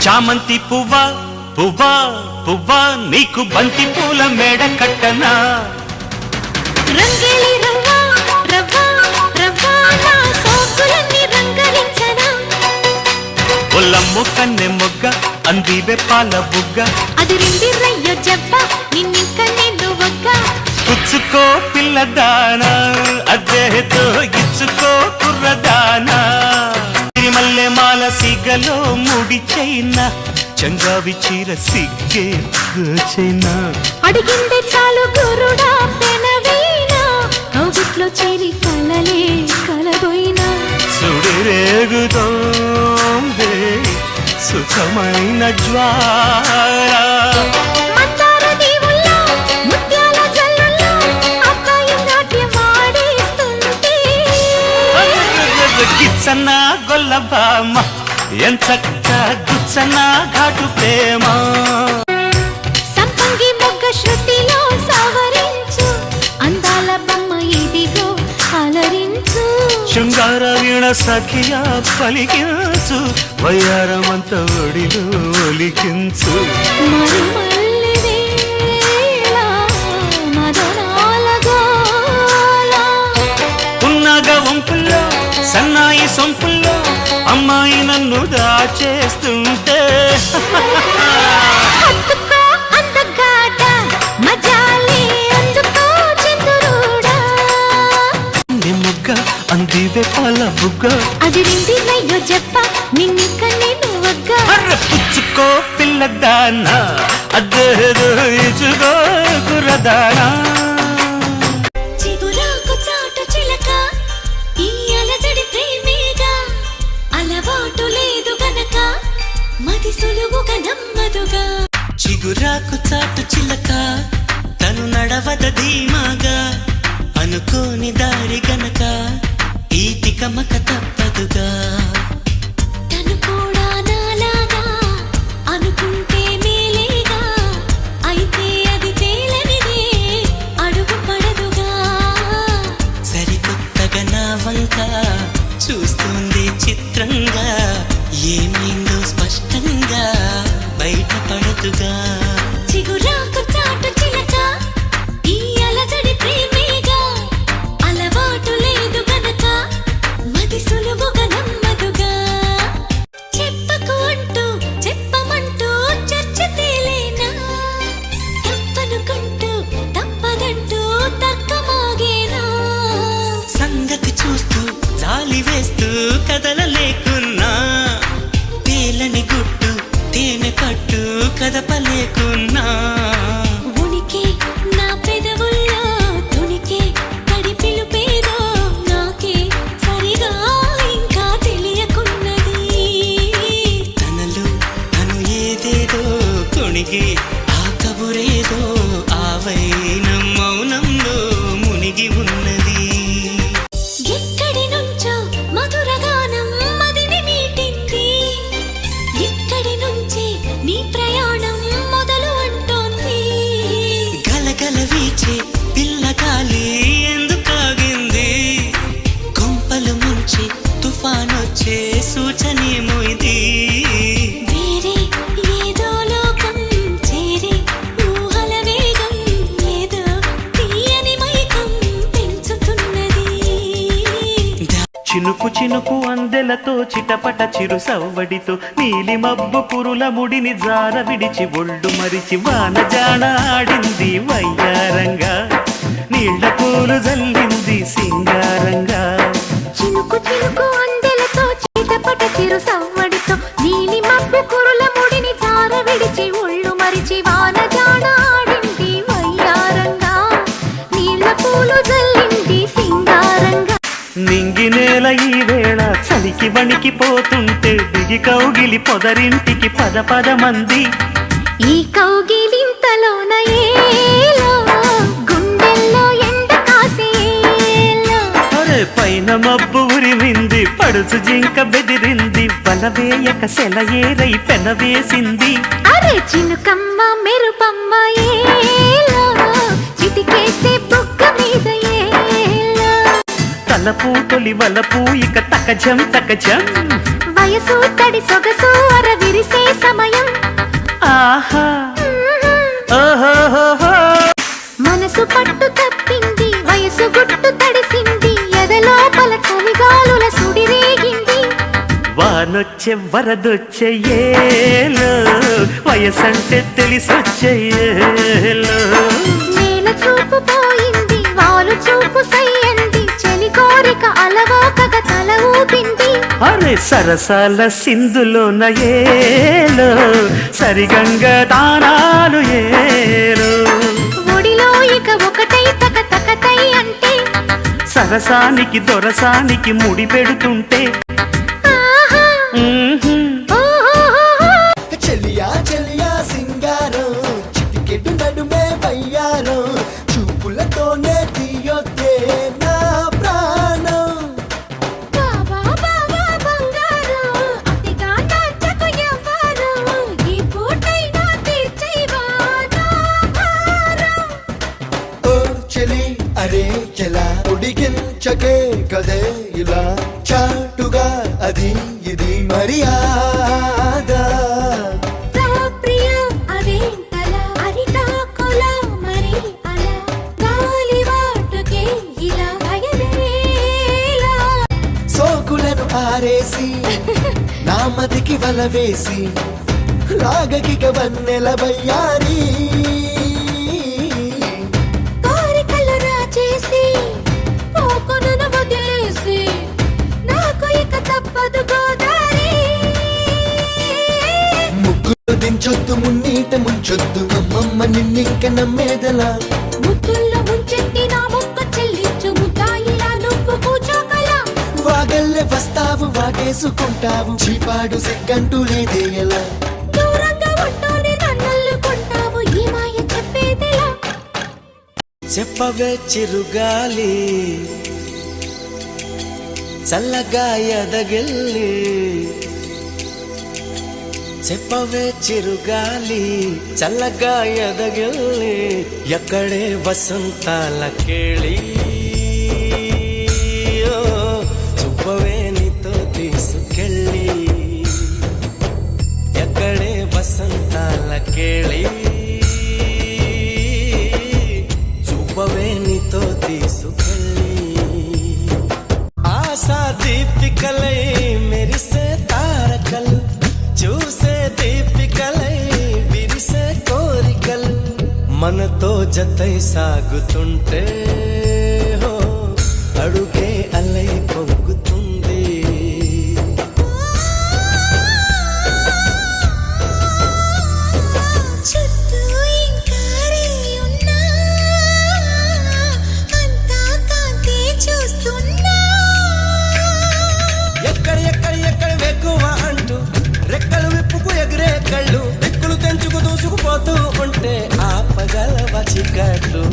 చామంతి పువ్వా పువ్వా పువ్వా నీకు బంతి పూల మేడ కట్టనా రంగేలి రవ్వా రవ్వా రవ్వా నా సోకులన్నీ రంగరించనా ఒల్లమ్ము కన్నె మొగ్గ అందివే పాల బుగ్గ అదిరింది రయ్యో జబ్బ నిన్నింక నేను ఒక్క పుచ్చుకో పిల్లదానా అద్దెతో ఇచ్చుకో కుర్రదానా తిరిమల్లె మాల సిగలో ముడి చైనా చంగావి చీర సిగ్గే చైనా అడిగిందే చాలు గురుడా పెనవీనా కౌగిట్లో చేరి కలలే కలబోయినా సుడిరేగుతోందే సుఖమైన జ్వాల మందార దీవుల్లో ముత్యాల జల్లుల్లో అబ్బాయి నాట్యం ఆడిస్తుంటే గిచ్చన్న గొల్లబామ ఎంచక్క గుచ్చన్న ఘాటు ప్రేమ సంపంగి మొగ్గ శృతిలో సవరించు అందాల బొమ్మ ఇదిగో అలరించు శృంగార వీణ సఖియా పలికించు వయ్యారమంత ఒడిలో ఒలికించు మరుమల్లి వేళ మదనాల గోల ఉన్నగ వంపుల్లో సన్నాయి సొంపుల్లో అమ్మాయి నన్ను దాచేస్తుంటే హత్తుకో అందగాడ మజాలే అందుకో చంద్రుడా మొగ్గ అందివే పాల బుగ్గ అదిరింది నయ్యో చెప్ప నిన్నిక నేను ఒగ్గ పుచ్చుకో పిల్లదానా అద్దెదో ఇచ్చుకో కుర్రదానా చిగురాకు చాటు చిలక ఈ అలజడి ప్రేమేగా అలవాటు లేదు గనక మది సులువుగా నమ్మదుగా చిగురాకు చాటు చిలక తను నడవద ధీమాగా అనుకోని దారి గనక ఈ తికమక తప్పదుగా తను కూడా నాలాగా అనుకుంటే మేలేగా అయితే అది తేలనిదే అడుగు పడదుగా సరికొత్తగా నా వంక చూస్తుంది చిత్రంగా ఏమైందో స్పష్టంగా బయటపడదుగా చిగురాకు చాటు చిలక ఈ అలజడి ప్రేమేగా అలవాటు లేదు గనక మది సులువుగా నమ్మదుగా చెప్పకు అంటూ చెప్పమంటూ చర్చ తేలేనా తప్పనుకుంటూ తప్పదంటూ తర్కమాగేనా సంగతి చూస్తూ జాలి వేస్తూ కదలలేకున్నా తేలని గుట్టు తేనె పట్టు కదపలేకున్నా ఉనికి నా పెదవుల్లో తునికి తడి పిలుపేదో నాకే సరిగా ఇంకా తెలియకున్నది తనలో తను ఏదేదో కొణిగి ఆ కబురేదో ఆవైనం మౌనంలో మునిగి ఉన్నది ఎక్కడి నుంచో మధుర గానం మదిని మీటింది ఇక్కడి నుంచి నీ ప్రయాణం మొదలు అంటోంది గలగల వీచే పిల్లగాలి ఎందుకాగింది కొంపలు ముంచి తుఫానొచ్చే సూచనేమో ఇది వేరే ఏదో లోకం చేరి ఊహల వేగం ఏదో తీయని మైకం పెంచుతున్నది చినుకు చినుకు అందెలతో చిటపట చిరు సవ్వడితో నీలి మబ్బు పురుల ముడిని జార విడిచి ఒళ్ళు మరిచి వాన జాడ ఆడింది వయ్యారంగా నీళ్ల పూలు జల్లింది సింగారంగా చినుకు చినుకు అందెలతో చిటపట చిరు సవ్వడితో నీలి మబ్బు కురుల ముడిని జార విడిచి ఒళ్ళు మరిచి వాన జాడ ఆడింది వయ్యారంగా నీళ్ల పూలు జల్లింది సింగారంగా నింగి నేల ఈ వేళ చలికి వణికిపోతుంటే దిగి కౌగిలి పొదరింటికి పద పద మంది ఈ కౌగిలింతలోన ఏలో గుండెల్లో ఎండ కాసేలో అరే పైన మబ్బు ఉరిమింది పడుచు జింక బెదిరింది బలవేయక సెలయేరై పెనవేసింది అరే చినుకమ్మ మెరుపమ్మ ఏలో చిటికేస్తే బుగ్గ మీద ఏలో తలపు తొలి వలపు ఇక తకజం తకజం వయసు తడి సొగసు అర విరిసే ఆహా ఓహోహోహో. మనసు పట్టు తప్పింది వయసు గుట్టు తడిసింది ఎదలోపల చలిగాలుల సుడిరేగింది వానొచ్చే వరదొచ్చే ఏలో వయసంటే తెలిసొచ్చే ఏలో. నేల చూపు పోయింది వాలు చూపు సయ్యంది చలి కోరిక అలవోకగా తల ఊపింది అరే సరసాల సింధులోన ఏలో సరిగంగ దానాలు ఏలో. ఒడిలో ఇక ఒకటై తక తకతై అంటే సరసానికి దొరసానికి ముడి పెడుతుంటే ఆహా ఓహోహోహో. చెలియా చెలియా సింగారం చిటికెడు నడుమే వయ్యారం చూపులతోనే తీయొద్దే నా ప్రాణం. బావా బావా బంగారం అతిగా నాచకు ఎవ్వరం ఈ పూటైనా తీర్చేవా నా భారం ఓ చెలి అరే చెలా ఉడికించకే కదే ఇలా చాటుగా అది ఇది మర్యాద. ప్రియం అదేంటలా అరిటాకులా మరి అలా గాలివాటుకే ఇలా భయమేలా సోకులను ఆరేసి నా మదికి వల వేసి రాగకిక వన్నెల వయ్యారి. కోరికలు రాచేసి పోకును వదిలేసి నాకు ఇక తప్పదు గోదారి ముగ్గురు దించొద్దు మున్నీట ముంచొద్దు అమ్మమ్మ నిన్నింక నమ్మేదలా. ముద్దుల్లో ముంచెత్తి నా మొక్క చెల్లించు ముద్దాయిలా నువ్వు కూచోకలా వాగల్లే వస్తావు వాటేసుకుంటావు చీపాడు సిగ్గంటూ లేదే ఎలా. దూరంగా ఉంటూనే నన్నల్లుకుంటావు ఈ మాయ చెప్పేదిలా చెప్పవే చిరుగాలి చల్లగా ఎదగిల్లి చెప్పవే చిరుగాలి చల్లగా ఎదగిల్లి ఎక్కడే వసంతాల కేళి ఓ, చూపవే నీతో తీసుకెళ్ళి ఎక్కడే వసంతాల కేళి చూపవే నీతో తీసుకెళ్ళి ఆశా దీపికలై మెరిసే తారకలు చూసే దీపికలై విరిసే కోరికలు మనతో జతై సాగుతుంటే హో అడుగే అలై పొంగుతుంది చుట్టూ ఇంకా ఉన్నా అంతా కాంతే చూస్తున్నా ఎక్కడ ఎక్కడ ఎక్కడ వెక్కువ అంటూ రెక్కలు విప్పుకు ఎగిరే కళ్ళు దిక్కులు తెంచుకు దూసుకుపోతూ ఉంటే ఆపగలవ చిక్కట్లు